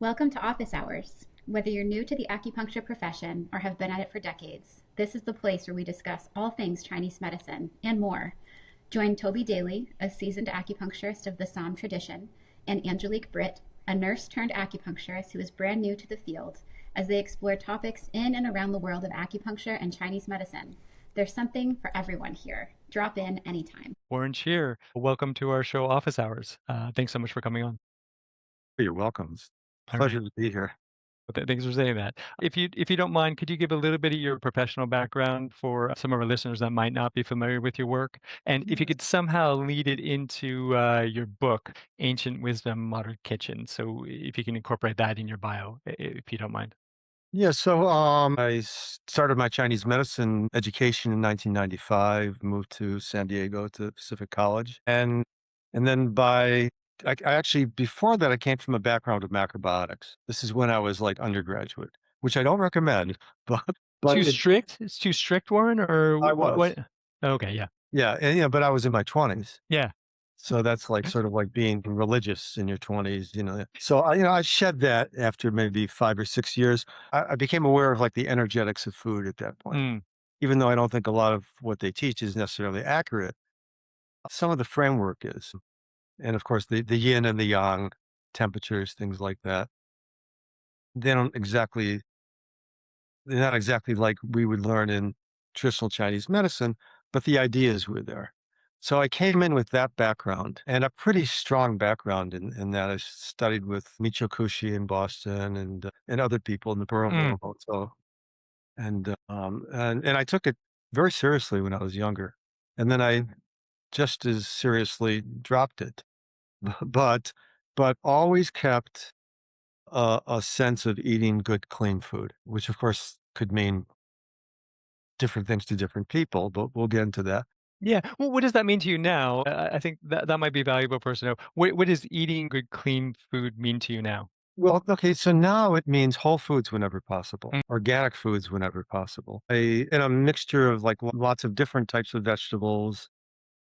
Welcome to Office Hours. Whether you're new to the acupuncture profession or have been at it for decades, this is the place where we discuss all things Chinese medicine and more. Join Toby Daly, a seasoned acupuncturist of the Somme tradition, and Angelique Britt, a nurse turned acupuncturist who is brand new to the field, as they explore topics in and around the world of acupuncture and Chinese medicine. There's something for everyone here. Drop in anytime. Warren Sheir, welcome to our show, Office Hours. Thanks so much for coming on. You're welcome. It's a All right. pleasure to be here. Thanks for saying that. If you don't mind, could you give a little bit of your professional background for some of our listeners that might not be familiar with your work? And if you Yes. could somehow lead it into your book, Ancient Wisdom, Modern Kitchen. So if you can incorporate that in your bio, if you don't mind. I started my Chinese medicine education in 1995, moved to San Diego to Pacific College. And then I actually, before that, I came from a background of macrobiotics. This is when I was like undergraduate, which I don't recommend, but, Too but it, strict? It's too strict, Warren, or I what? was. What? Okay, yeah, Yeah. And, but I was in my 20s. yeah. So that's like sort of like being religious in your 20s. So I shed that after maybe 5 or 6 years. I became aware of like the energetics of food at that point. Mm, Even though I don't think a lot of what they teach is necessarily accurate, some of the framework is. And of course, the yin and the yang, temperatures, things like that. They don't exactly, they're not exactly like we would learn in traditional Chinese medicine, but the ideas were there. So I came in with that background and a pretty strong background in that. I studied with Michio Kushi in Boston and other people in the mm. Burma also. And I took it very seriously when I was younger. And then I just as seriously dropped it. But but always kept a sense of eating good, clean food, which of course could mean different things to different people, but we'll get into that. Yeah. Well, what does that mean to you now? I think that might be valuable for us to know. What does eating good, clean food mean to you now? Well, okay, so now it means whole foods whenever possible, Mm, organic foods whenever possible. And a mixture of like lots of different types of vegetables,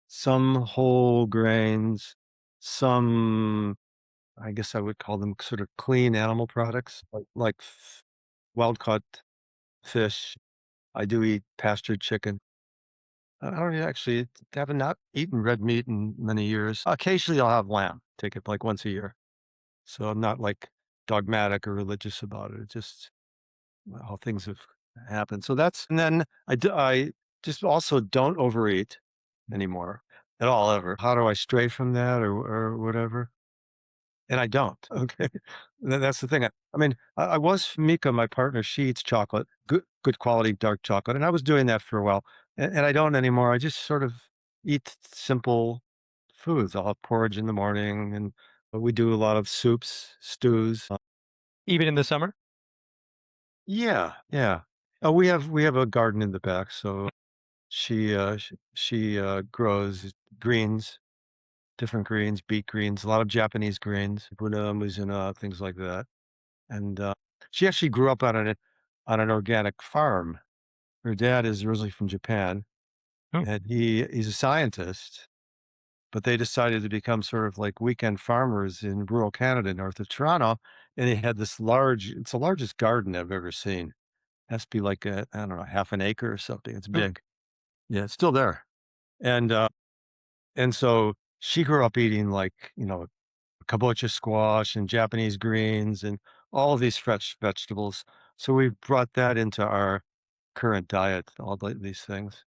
some whole grains, some, I guess I would call them sort of clean animal products, like wild caught fish. I do eat pastured chicken. I don't actually have not eaten red meat in many years. Occasionally I'll have lamb, take it like once a year. So I'm not like dogmatic or religious about it. It's just how things have happened. So that's, and then I just also don't overeat anymore at all ever. How do I stray from that or whatever? And I don't. Okay. That's the thing. I was Mika, my partner. She eats chocolate, good quality dark chocolate. And I was doing that for a while and I don't anymore. I just sort of eat simple foods. I'll have porridge in the morning and we do a lot of soups, stews. even in the summer? Yeah, yeah. We have a garden in the back, so she grows greens, different greens, beet greens, a lot of Japanese greens, Buna, Mizuna, things like that. And she actually grew up on an organic farm. Her dad is originally from Japan, Oh, and he's a scientist, but they decided to become sort of like weekend farmers in rural Canada, north of Toronto. And they had this it's the largest garden I've ever seen. Has to be like I don't know, half an acre or something. It's oh. big. Yeah, it's still there. And, uh, and so she grew up eating like, kabocha squash and Japanese greens and all of these fresh vegetables. So we brought that into our current diet, these things.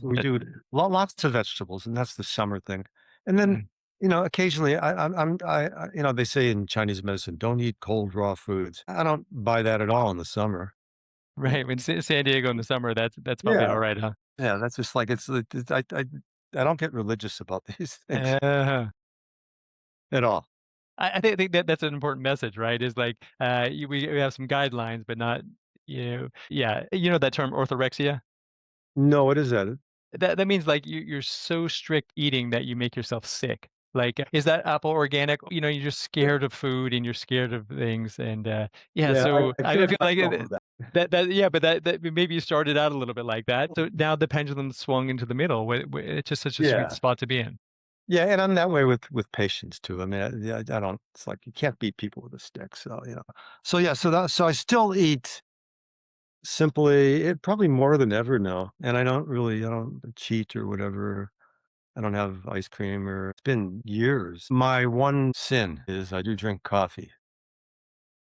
We That- do lots of vegetables, and that's the summer thing. And then, mm. occasionally they say in Chinese medicine, don't eat cold raw foods. I don't buy that at all in the summer. Yeah. Right. When San Diego in the summer, that's probably all Yeah. right, huh? Yeah, that's just like I don't get religious about these things Uh, at all. I think that's an important message, right? Is like we have some guidelines, but not yeah. You know that term orthorexia? No, what is that? That means like you're so strict eating that you make yourself sick. Like, is that apple organic? You're just scared of food and you're scared of things. And yeah, Yeah, so I I cured feel like myself of that. yeah, but that maybe you started out a little bit like that. So now the pendulum swung into the middle. It's just such a sweet Yeah. spot to be in. Yeah, and I'm that way with patients too. I mean, I don't. It's like you can't beat people with a stick. So So yeah. So I still eat simply. Probably more than ever now, and I don't cheat or whatever. I don't have ice cream or it's been years. My one sin is I do drink coffee.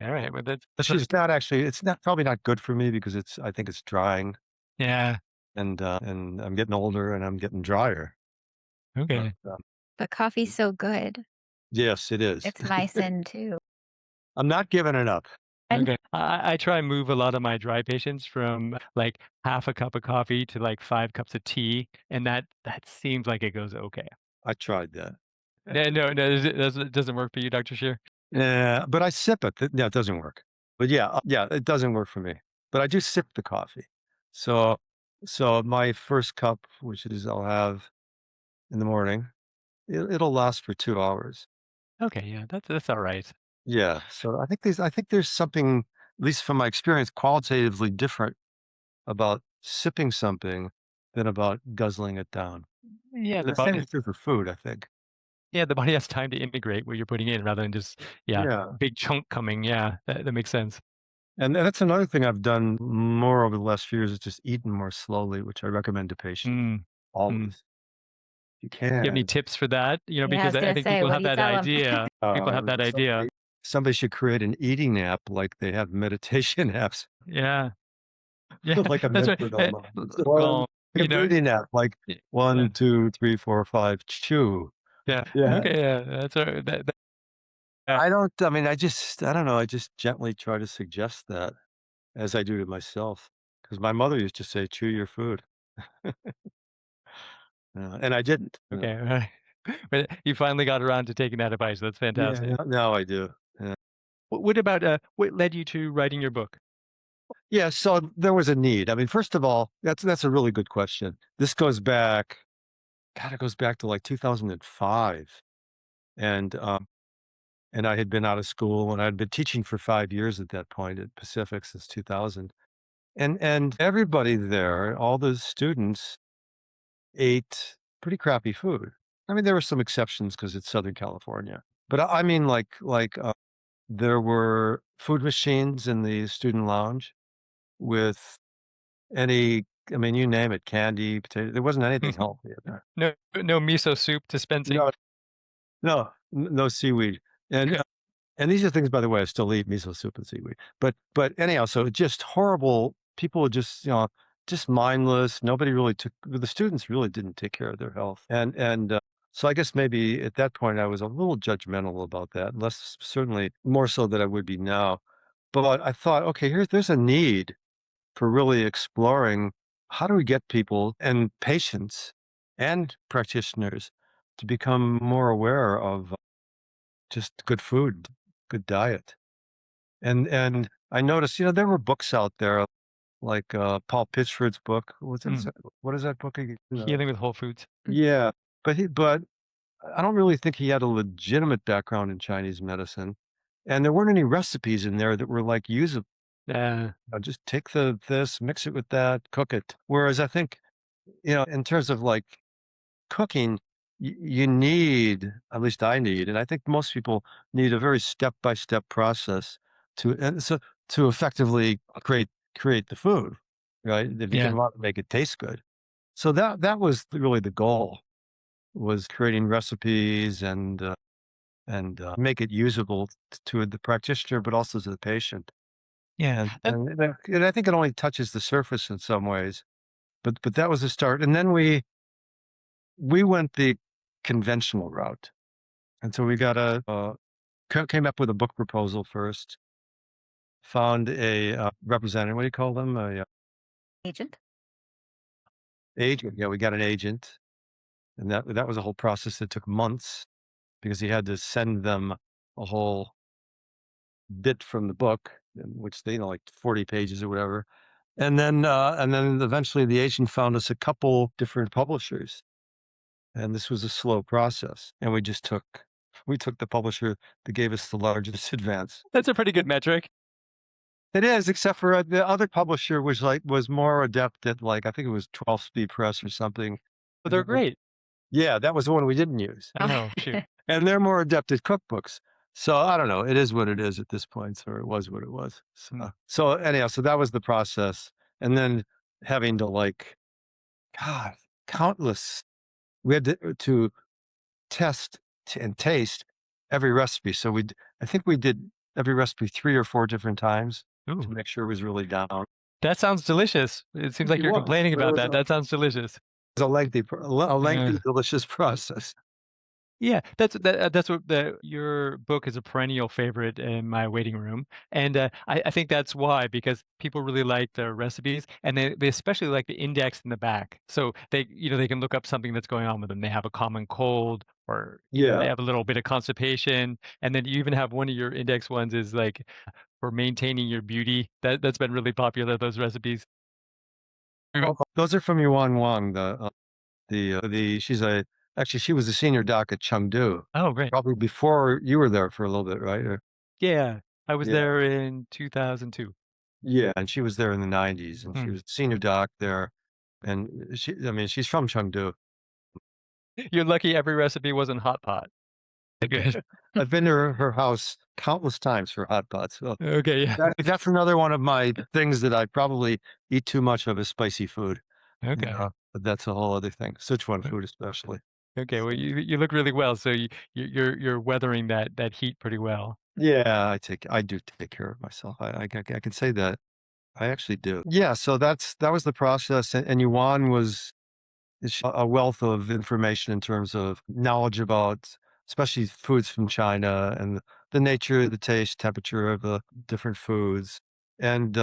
All right, well Which is not actually it's not probably not good for me because I think it's drying yeah, and I'm getting older and I'm getting drier. But okay. But coffee's so good. yes, it is. It's my sin too. I'm not giving it up. Okay. I try and move a lot of my dry patients from like half a cup of coffee to like 5 cups of tea, and that seems like it goes okay. I tried that. No, it doesn't work for you, Dr. Shear? Yeah, but I sip it. No, it doesn't work. But yeah, it doesn't work for me. But I do sip the coffee. So so my first cup, which is I'll have in the morning, it'll last for 2 hours. Okay, yeah, that's all right. Yeah. So I think there's something, at least from my experience, qualitatively different about sipping something than about guzzling it down. Yeah, And the same is true for food, I think. the body has time to integrate what you're putting in rather than just Yeah. big chunk coming. Yeah, that makes sense. And that's another thing I've done more over the last few years is just eating more slowly, which I recommend to patients Mm, mm. always. You You have any can. tips for that? You know, Yeah, I because was I gonna think say, people what do have you that tell them? idea. People have that idea. Somebody should create an eating app like they have meditation apps, Yeah, yeah, like a that's right. metronome. Well, Like a you know, breathing app, like yeah, 1, 2, 3, 4, 5, chew. yeah. Yeah. Okay, yeah, that's all right. Yeah. I mean, I don't know. I just gently try to suggest that as I do to myself. Because my mother used to say, chew your food. And I didn't. Okay, all right. But you finally got around to taking that advice. That's Yeah, fantastic. now I do. Yeah. What about what led you to writing your book? Yeah, so there was a need. I mean, first of all, that's a really good question. This goes back, God, it goes back to like 2005. And and I had been out of school and I'd been teaching for 5 years at that point at Pacific since 2000. And everybody there, all the students ate pretty crappy food. I mean, there were some exceptions because it's Southern California. But I mean, there were food machines in the student lounge with any, I mean, you name it, candy, potato. There wasn't anything healthy in there. No miso soup dispensing. No, no seaweed. And these are things, by the way, I still eat miso soup and seaweed. But anyhow, so just horrible. People were just, just mindless. Nobody really took, the students really didn't take care of their health. And so I guess maybe at that point I was a little judgmental about that, less certainly more so than I would be now. But I thought, okay, there's a need for really exploring how do we get people and patients and practitioners to become more aware of just good food, good diet. And I noticed, there were books out there like Paul Pitchford's book. Mm. What is that book again? Healing with Whole Foods. Yeah, but I don't really think he had a legitimate background in Chinese medicine, and there weren't any recipes in there that were like usable. Uh, Just take this, mix it with that, cook it. Whereas I think, in terms of like cooking, you need, at least I need, and I think most people need a very step-by-step process to effectively create the food, right? If you yeah, can want to make it taste good. So that was really the goal, was creating recipes and make it usable to the practitioner, but also to the patient. yeah. And I think it only touches the surface in some ways, but that was the start. And then we went the conventional route. And so we got came up with a book proposal first, found a representative. What do you call them? Agent. Agent. Yeah, we got an agent. And that was a whole process that took months because he had to send them a whole bit from the book, which they, like 40 pages or whatever. And then eventually the agent found us a couple different publishers. And this was a slow process. And we took the publisher that gave us the largest advance. That's a pretty good metric. It is, except for the other publisher was more adept at, like, I think it was 12 Speed Press or something. But they're great. Yeah, that was the one we didn't use. Oh, shoot. And they're more adept at cookbooks. So I don't know. It is what it is at this point, or it was what it was. Mm. So anyhow, so that was the process. And then having to like, God, countless, we had to test and taste every recipe. So I think we did every recipe 3 or 4 different times to Ooh, make sure it was really down. that sounds delicious. It seems like It you're was, complaining but it about was that. That sounds delicious. a lengthy, a Yeah. lengthy, delicious process. Yeah, that's what your book is a perennial favorite in my waiting room, and I think that's why because people really like the recipes, and they especially like the index in the back, so they can look up something that's going on with them. They have a common cold, or they Yeah. have a little bit of constipation, and then you even have one of your index ones is like for maintaining your beauty. That's been really popular. Those recipes. Oh, those are from Yuan Wang, she's actually, she was a senior doc at Chengdu, Oh, great. probably before you were there for a little bit, right? Yeah, I was Yeah. there in 2002. Yeah, and she was there in the 90s, and she Hmm. was a senior doc there, and I mean, she's from Chengdu. You're lucky every recipe wasn't hot pot. Good. I've been to her house countless times for hot pots, so Okay, yeah. that's another one of my things that I probably eat too much of is spicy food, Okay. but that's a whole other thing, Sichuan food especially. Okay, well, So you look really well, so you're weathering that heat pretty well. yeah, I do take care of myself. I can say that. I actually do. Yeah, so that was the process, and Yuan was is a wealth of information in terms of knowledge about especially foods from China and the nature, the taste, temperature of the different foods. And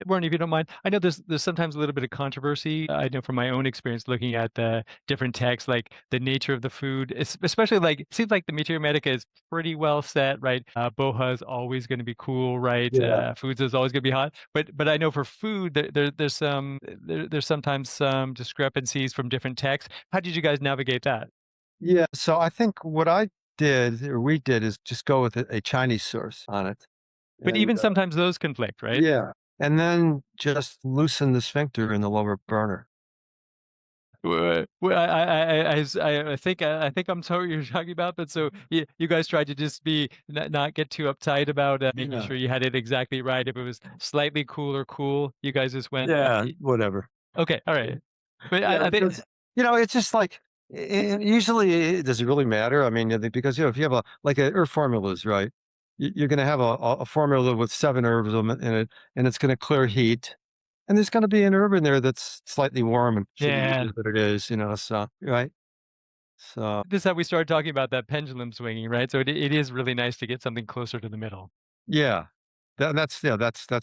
Warren, if you don't mind, I know there's sometimes a little bit of controversy. I know from my own experience looking at the different texts, like the nature of the food, especially like it seems like the Materia Medica is pretty well set, right? Boha is always going to be cool, right? yeah, Foods is always going to be hot. But I know for food, there's sometimes some discrepancies from different texts. How did you guys navigate that? yeah. So I think what I did or we did is just go with a Chinese source on it, But and even sometimes those conflict, right? yeah, and then just loosen the sphincter in the lower burner. Well, I think I'm sorry what you're talking about, but so you guys tried to just be not get too uptight about making Yeah, sure you had it exactly right. If it was slightly cooler, cool, you guys just went, yeah, whatever. okay, all right. But Yeah, I think, because, it's just like usually, does it really matter? I mean, because, if you have like a herb formulas, right? You're going to have a formula with 7 herbs in it, and it's going to clear heat. And there's going to be an herb in there that's slightly warm and should be yeah, what it is, so, right? So, this is how we started talking about that pendulum swinging, right? So it is really nice to get something closer to the middle. yeah, that's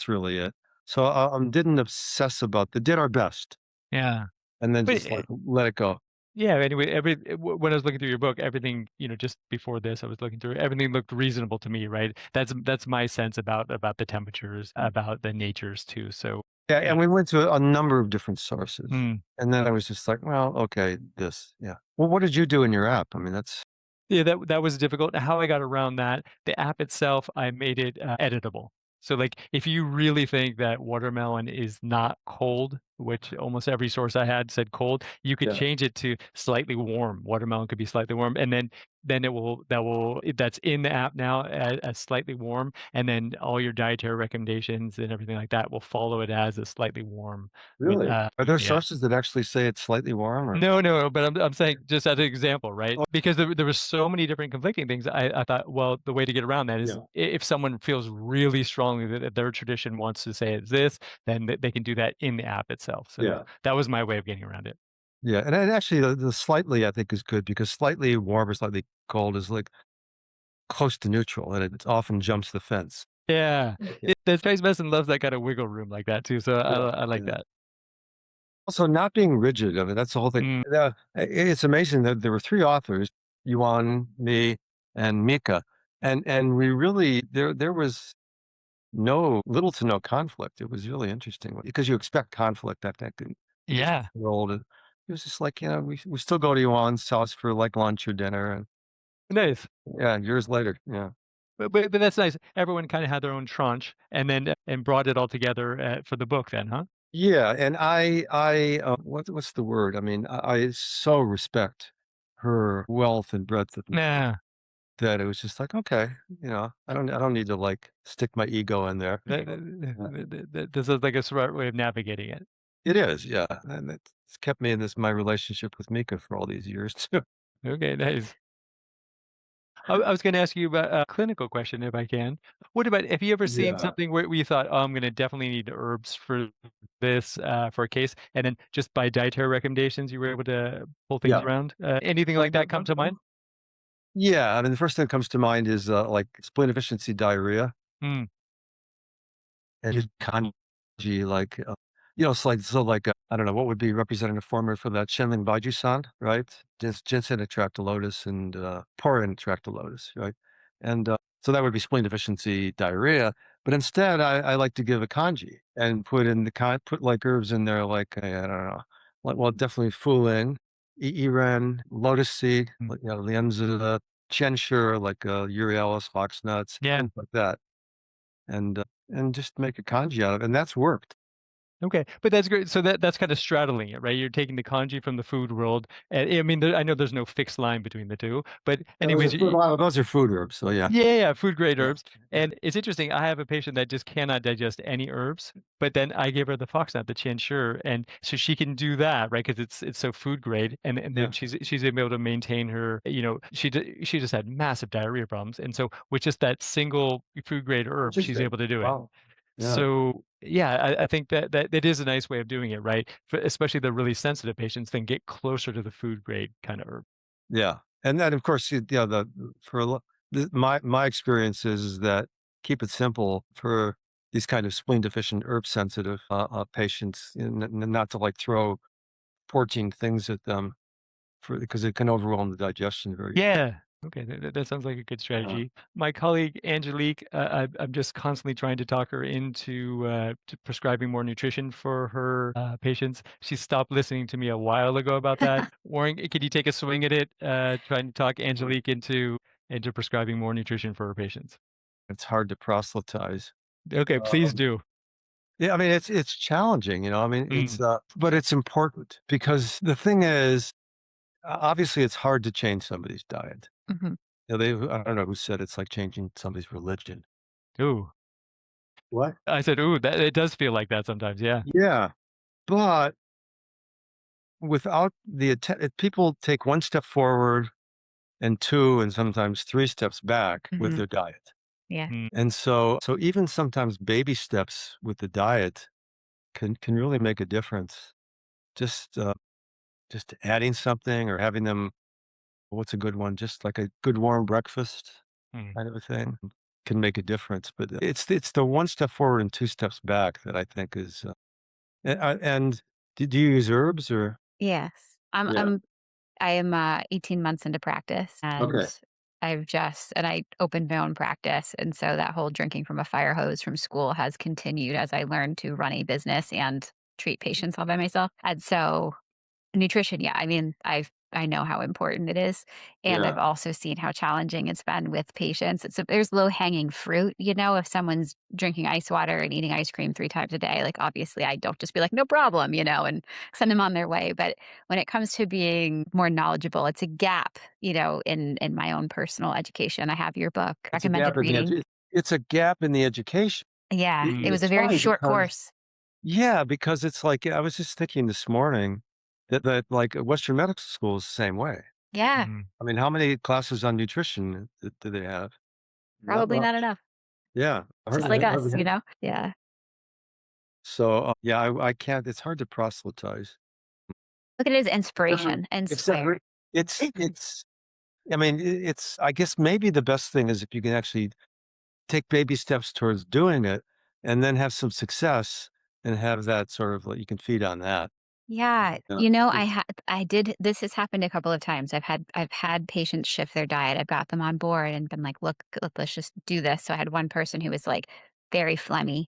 really it. So, didn't obsess about did our best Yeah. and then But just like let it go. yeah, anyway, when I was looking through your book, everything, just before this, I was looking through it, everything looked reasonable to me, right? That's my sense about the temperatures, about the natures too. So Yeah, yeah. and we went to a number of different sources, Mm. and then I was just like, "Well, okay, this, yeah." Well, what did you do in your app? I mean, that's Yeah, that was difficult. How I got around that, the app itself, I made it editable. So like if you really think that watermelon is not cold, which almost every source I had said cold, you could yeah, change it to slightly warm. Watermelon could be slightly warm, and then that's in the app now as slightly warm, and then all your dietary recommendations and everything like that will follow it as a slightly warm with really? Are there yeah. sources that actually say it's slightly warmer? No, but I'm saying just as an example, right? Oh, Because there was so many different conflicting things. I thought, well, the way to get around that is yeah, if someone feels really strongly that their tradition wants to say it's this, then they can do that in the app itself. So yeah, that was my way of getting around it. yeah, and actually, the slightly I think is good because slightly warm or slightly cold is like close to neutral, and it often jumps the fence. Yeah, Okay. the space medicine loves that kind of wiggle room like that too. So Yeah, I like yeah. that. Also, not being rigid. I mean, that's the whole thing. Mm, It's amazing that there were 3 authors, Yuan, me, and Mika, and we really there was no little to no conflict. It was really interesting because you expect conflict, I think, in this yeah, world. And it was just like, we still go to Yuan's house for like lunch or dinner, and nice. yeah, years later, yeah, But that's nice. Everyone kind of had their own tranche, and then and brought it all together for the book. Then, huh? yeah. And what's the word? I mean, I so respect her wealth and breadth of Nah, that it was just like, okay, I don't need to like stick my ego in there. this is like a smart way of navigating it. It is, yeah, and it's kept me in this my relationship with Mika for all these years too. Okay, nice. I was gonna ask you about a clinical question if I can. What about have you ever seen Yeah. something where you thought, "Oh, I'm gonna definitely need herbs for this, for a case," and then just by dietary recommendations, you were able to pull things Yeah. around? Anything like that come to mind? Yeah, I mean, the first thing that comes to mind is, like, spleen efficiency diarrhea Mm, and just kanji, like, I don't know, what would be representative formula for that? Shenlin Baijusan, right? Ginseng atractylotus and, Porin atractylotus, right? And, so that would be spleen deficiency diarrhea, but instead, I like to give a kanji and put, like, herbs in there like, I don't know, like, well, definitely Fulin, Iren, lotus seed, mm. like, Lianzi, Chenshire, like, Euryalus, foxnuts, Yeah. things like that, and just make a kanji out of it, and that's worked. Okay, but that's great. So that's kind of straddling it, right? You're taking the kanji from the food world, and I mean, I know there's no fixed line between the two, but anyways, Those are food herbs, so yeah. yeah, yeah, food grade Yeah. herbs. And it's interesting. I have a patient that just cannot digest any herbs, but then I gave her the foxnut, the Sure, and so she can do that, right? Because it's so food grade, and then Yeah. she's able to maintain her. She just had massive diarrhea problems, and so with just that single food grade herb, she's Interesting. able to do it. Wow. Yeah. So yeah, I think that it is a nice way of doing it, right? For especially the really sensitive patients, then get closer to the food grade kind of herb. Yeah. And then, of course, the for a lo my experience is that keep it simple for these kind of spleen deficient herb sensitive, patients, and not to, like, throw 14 things at them because it can overwhelm the digestion very Yeah. Okay, that sounds like a good uh, strategy. My colleague Angelique, I'm just constantly trying to talk her into to prescribing more nutrition for her patients. She stopped listening to me a while ago about that. Warren, could you take a swing at it, trying to talk Angelique into prescribing more nutrition for her patients? it's hard to proselytize. Okay, please Um, do. yeah, I mean, it's challenging, I mean, Mm, but it's important because the thing is, obviously, it's hard to change somebody's diet. Mhm. I don't know who said it's like changing somebody's religion. ooh, What? I said, ooh, that it does feel like that sometimes. Yeah. Yeah, but without if people take one step forward and two and sometimes three steps back with Mhm. their diet. Yeah. Mm, And so even sometimes baby steps with the diet can really make a difference. Just just adding something or having them what's a good one? Just like a good warm breakfast mm. kind of a thing can make a difference. But it's the one step forward and two steps back that I think is and do you use herbs or Yes. yeah. I am 18 months into practice and Okay. I opened my own practice. And so that whole drinking from a fire hose from school has continued as I learned to run a business and treat patients all by myself. And so nutrition, yeah. I mean, I know how important it is, and I've Yeah. also seen how challenging it's been with patients. There's low hanging fruit, if someone's drinking ice water and eating ice cream 3 times a day, like obviously I don't just be like, no problem, and send them on their way. But when it comes to being more knowledgeable, it's a gap, in my own personal education. I have your book, It's a recommended gap in the reading. it's a gap in the education. Yeah, it Mm. was a It's very funny short because course. yeah, because it's like I was just thinking this morning that like Western medical school is the same way. Yeah, Mhm. I mean, how many classes on nutrition do they have? Not probably not much. enough. Yeah, Just like us, hardly. Yeah. So yeah, I can't. It's hard to proselytize. Look at it as Uh, inspiration and It's that square. it's. I mean, it's. I guess maybe the best thing is if you can actually take baby steps towards doing it, and then have some success, and have that sort of like you can feed on that. Yeah, Yeah. I did this has happened a couple of times. I've had patients shift their diet. I've got them on board and been like, "Look, let's just do this." So I had one person who was like very phlegmy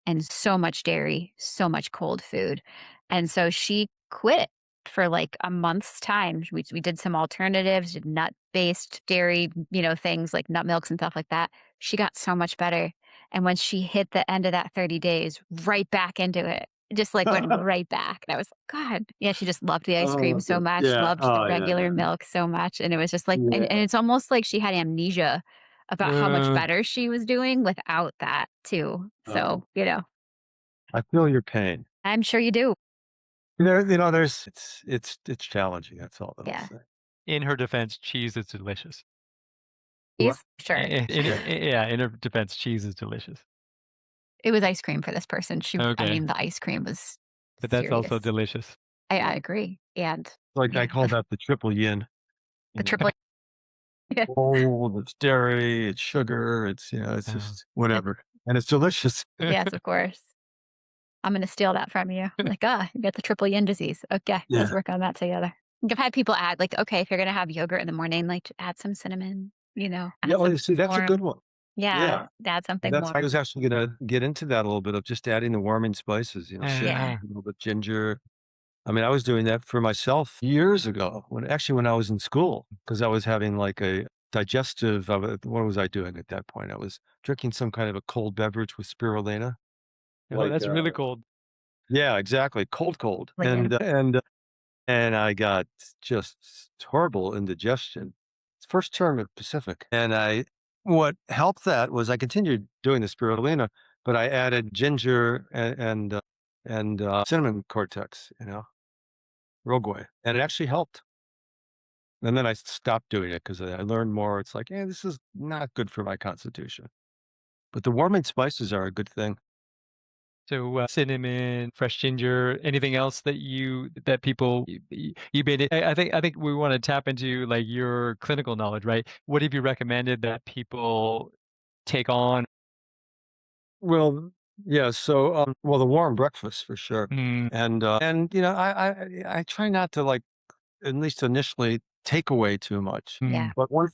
and so much dairy, so much cold food. And so she quit for like a month's time. We did some alternatives, did nut-based dairy, things like nut milks and stuff like that. She got so much better. And when she hit the end of that 30 days, right back into it. just like went right back. And I was like, God, yeah, she just loved the ice cream so much, Yeah. loved the Oh, yeah. regular milk so much. And it was just like, and Yeah. it's almost like she had amnesia about how much Uh, better she was doing without that too. So, I feel your pain. I'm sure you do. There's it's challenging. That's all that I'll Yeah. say. in her defense, cheese is delicious. What? He's sure. Yeah, in her defense, cheese is delicious. It was ice cream for this person. I Okay, mean, the ice cream was but that's also serious. delicious. I agree. And Like I yeah, call that the triple yin. the You know, triple. Yeah. cold, it's dairy, it's sugar, it's Uh, just whatever, and it's delicious. Yes, of course. I'm gonna steal that from you. I'm like, you got the triple yin disease. Okay, let's Yeah. work on that together. I've had people add, like, okay, if you're gonna have yogurt in the morning, like, add some cinnamon, Yeah. add Well, some you see, that's a good warm. one. Yeah, Yeah. add something That's warm. I was actually gonna get into that a little bit of just adding the warming spices. Cinnamon, Yeah, uh, a little bit ginger. I mean, I was doing that for myself years ago when I was in school because I was having like a digestive. What was I doing at that point? I was drinking some kind of a cold beverage with spirulina. oh, Like, that's really cold. yeah, exactly, cold, like, and I got just horrible indigestion. It's first term at Pacific, and what helped that was I continued doing the spirulina, but I added ginger and cinnamon cortex. Rogue, and it actually helped. And then I stopped doing it because I learned more. It's like, yeah, this is not good for my constitution. But the warming spices are a good thing. So cinnamon, fresh ginger, anything else that people you made it. I think we want to tap into like your clinical knowledge, right? What have you recommended that people take on? Well, yeah. So, well, the warm breakfast for sure, Mm, and I try not to like at least initially take away too much. mm, yeah, But one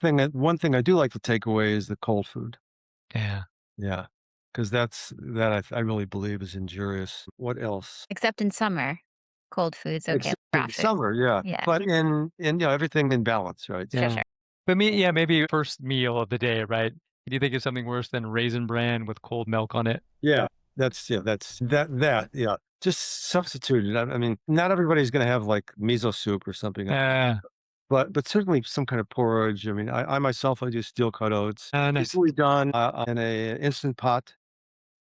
thing I do like to take away is the cold food. yeah. Yeah, because I really believe is injurious. What else? except in summer, cold food's okay, Except in raw the food. summer, yeah. Yeah, But in everything in balance, right? sure, Yeah. sure. But yeah, maybe first meal of the day, right? Do you think of something worse than raisin bran with cold milk on it? Yeah, yeah. Just substitute it. I mean, not everybody's going to have like miso soup or something, Uh, but certainly some kind of porridge. I mean, I myself I do steel cut oats, nice. easily done in a instant pot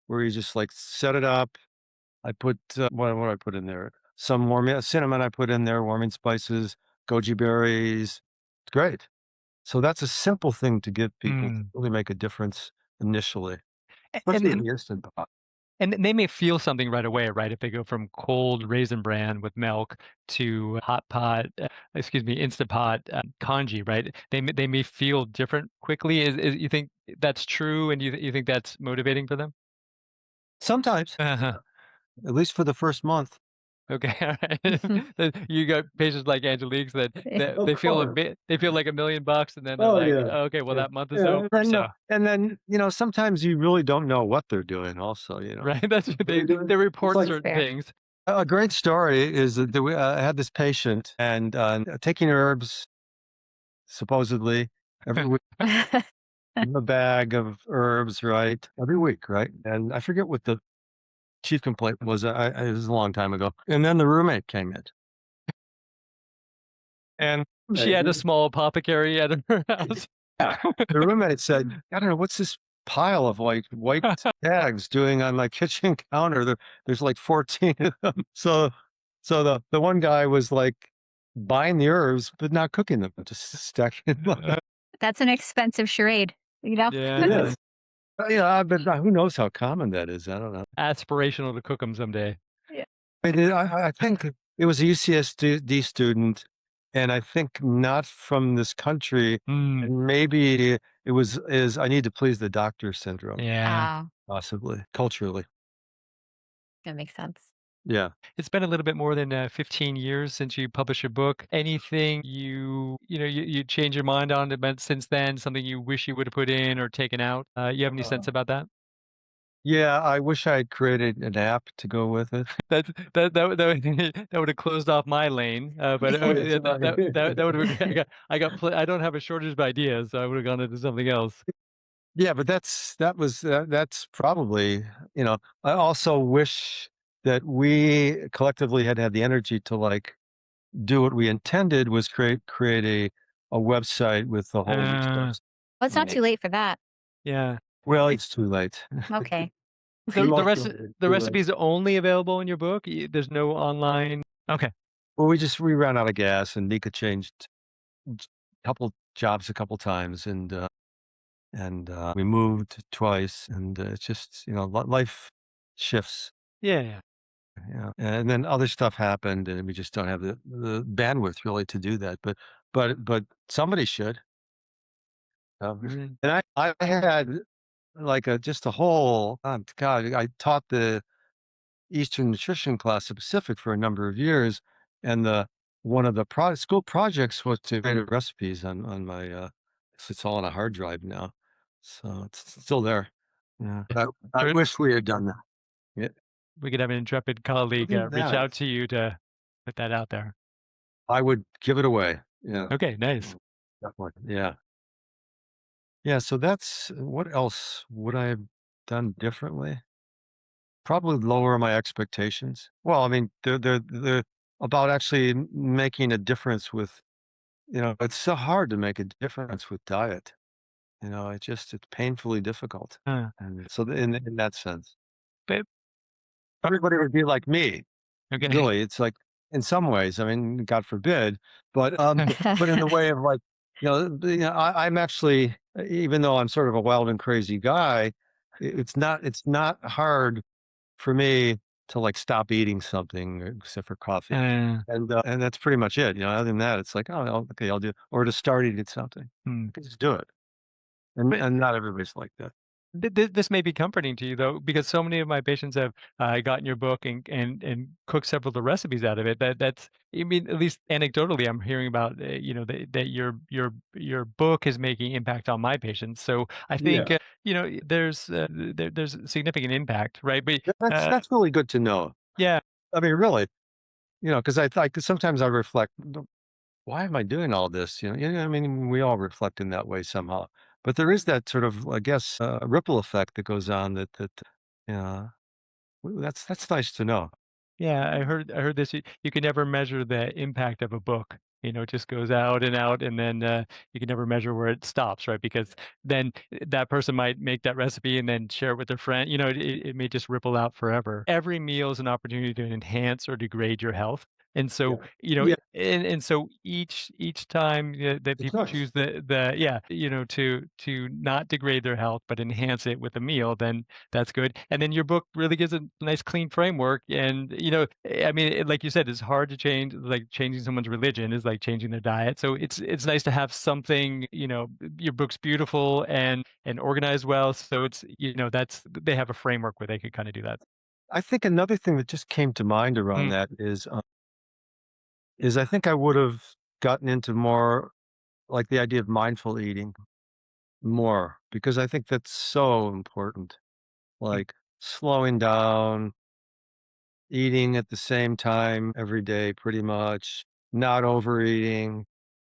where you just like set it up. I put what do I put in there? Some warming cinnamon I put in there, warming spices, goji berries. It's great. So that's a simple thing to give people to Mm. really make a difference initially, And especially in and the instant pot. and they may feel something right away, right? If they go from cold raisin bran with milk to hot pot, excuse me, Instant Pot congee, right? They may feel different quickly. You think that's true, and you think that's motivating for them? Sometimes, Uh-huh. at least for the first month. Okay, all right. You got patients like Angelique's that Of course. they feel like $1,000,000, and then they're Oh, like, yeah. "Oh, okay, well Yeah. that month is Yeah. over." So And then, sometimes you really don't know what they're doing also, right, that's what What are they you doing? they It's report like certain Fair. things. a great story is that I had this patient and taking herbs supposedly every week, a bag of herbs, right? Every week, right? And I forget what the chief complaint was. It was a long time ago. And then the roommate came in. And She had a small apothecary at her house. yeah, the roommate said, I don't know, what's this pile of like white tags doing on my kitchen counter? There's like 14 of them. So the one guy was like buying the herbs, but not cooking them, just stacking them. That's an expensive charade, you know? It Yeah, is. But who knows how common that is? I don't know. aspirational to cook them someday. Yeah. I think it was a UCSD student, and I think not from this country. Mm, And maybe it was is I need to please the doctor syndrome, yeah. possibly culturally. That makes sense. Yeah. It's been a little bit more than 15 years since you published your book. Anything you change your mind on about since then? Something you wish you would have put in or taken out? You have any sense about that? Yeah, I wish I had created an app to go with it. That would have closed off my lane. But yeah, that would have been great. I don't have a shortage of ideas, so I would have gone into something else. Yeah, but that's probably, I also wish that we collectively had had the energy to like do what we intended was create a website with the whole resource. Well, it's not too late for that. Yeah. Well, it's too late. Okay. The recipe's only available in your book? There's no online? Okay. Well, we ran out of gas, and Nika changed couple jobs a couple times, and we moved twice, and it's just life shifts. Yeah. And then other stuff happened, and we just don't have the bandwidth really to do that. But somebody should. And I had like just a whole God. I taught the Eastern nutrition class specific for a number of years, and one of the school projects was to create recipes on my it's all on a hard drive now, so it's still there. Yeah, I wish we had done that. Yeah, We could have an intrepid colleague reach out to you to put that out there. I would give it away. Yeah. Okay, nice. Definitely. Yeah. So that's what else would I have done differently? Probably lower my expectations. Well, I mean, they're about actually making a difference with, it's so hard to make a difference with diet. It's painfully difficult. And so in that sense, But everybody would be like me. okay. Really, it's like in some ways, I mean, God forbid, but in the way of like, I'm actually, even though I'm sort of a wild and crazy guy, it's not hard for me to like stop eating something except for coffee. And that's pretty much it. Other than that, it's like, oh, okay, I'll do, or to start eating something. I can just do it. And not everybody's like that. This may be comforting to you though, because so many of my patients have gotten your book and cooked several of the recipes out of it. That's, I mean, at least anecdotally, I'm hearing about that your book is making impact on my patients. So I think there's significant impact, right? But That's really good to know. yeah, I mean, really, because sometimes I reflect, why am I doing all this? I mean, we all reflect in that way somehow. But there is that sort of, I guess, ripple effect that goes on uh, that's nice to know. yeah, I heard this. You can never measure the impact of a book. It just goes out and out, and then you can never measure where it stops, right? Because then that person might make that recipe and then share it with their friend. It may just ripple out forever. Every meal is an opportunity to enhance or degrade your health. And so, and so each time that people choose to not degrade their health but enhance it with a meal, then that's good. And then your book really gives a nice clean framework. And, I mean, like you said, it's hard to change, like changing someone's religion is like changing their diet. So it's nice to have something, your book's beautiful and organized well. So it's, they have a framework where they could kind of do that. I think another thing that just came to mind around that is I think I would have gotten into more like the idea of mindful eating more, because I think that's so important. Like slowing down, eating at the same time every day, pretty much, not overeating,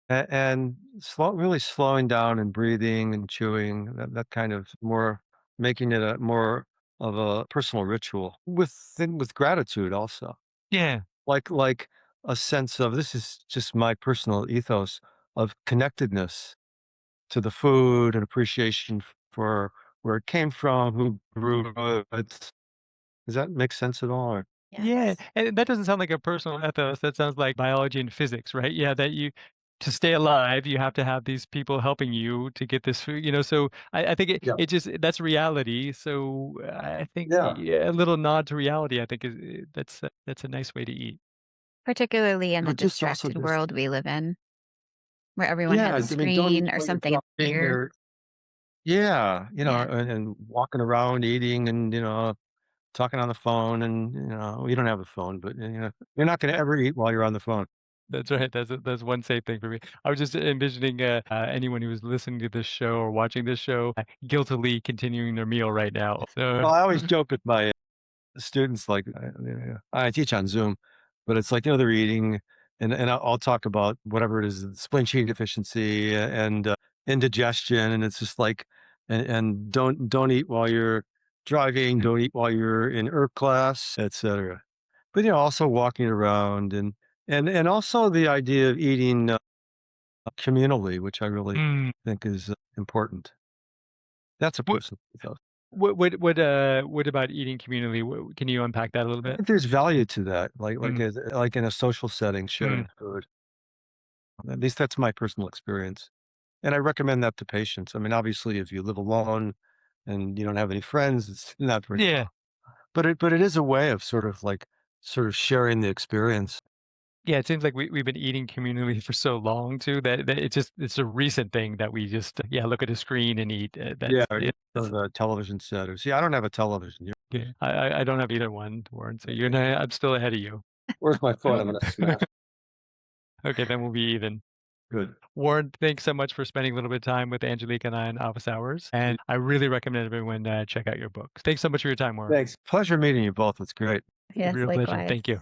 and really slowing down and breathing and chewing, that kind of more, making it a more of a personal ritual with gratitude also. Yeah. Like a sense of, this is just my personal ethos of connectedness to the food and appreciation for where it came from, who grew it. Does that make sense at all? Or? Yeah, Yes. and that doesn't sound like a personal ethos. That sounds like biology and physics, right? Yeah, that to stay alive, you have to have these people helping you to get this food. So I think Yeah. it just that's reality. So I think a little nod to reality, I think that's a nice way to eat. Particularly in the But just also distracted world we live in, where everyone yeah, has a I mean, don't eat screen or while you're something in their talking ear. or yeah, Yeah. and walking around eating and talking on the phone, and you don't have a phone, but you're not going to ever eat while you're on the phone. That's right. That's one safe thing for me. I was just envisioning anyone who was listening to this show or watching this show guiltily continuing their meal right now. So Well, I always joke with my students, like I teach on Zoom, but it's like they're eating, and I'll talk about whatever it is, spleen cheating deficiency and indigestion, and it's just like, and don't eat while you're driving, don't eat while you're in class, etc. But also walking around and also the idea of eating communally, which I really Mm. think is important. That's a What personal thought. what about eating communally? Can you unpack that a little I bit? think there's value to that, like Mm. like in a social setting, Mm. sharing food. At least that's my personal experience, and I recommend that to patients. I mean, obviously, if you live alone and you don't have any friends, it's not very. Yeah. But it is a way of sort of sharing the experience. Yeah, it seems like we've been eating communally for so long too that it's a recent thing that we just look at a screen and eat. Yeah, That's or it. the television set. Or see, I don't have a television. Yeah. I don't have either one, Warren. So I'm still ahead of you. Where's my phone? I'm gonna smash. Okay, then we'll be even. Good. Warren, thanks so much for spending a little bit of time with Angelique and I in office hours. And I really recommend everyone check out your book. Thanks so much for your time, Warren. Thanks. Pleasure meeting you both. It's great. Yes, Real pleasure. likewise. Thank you.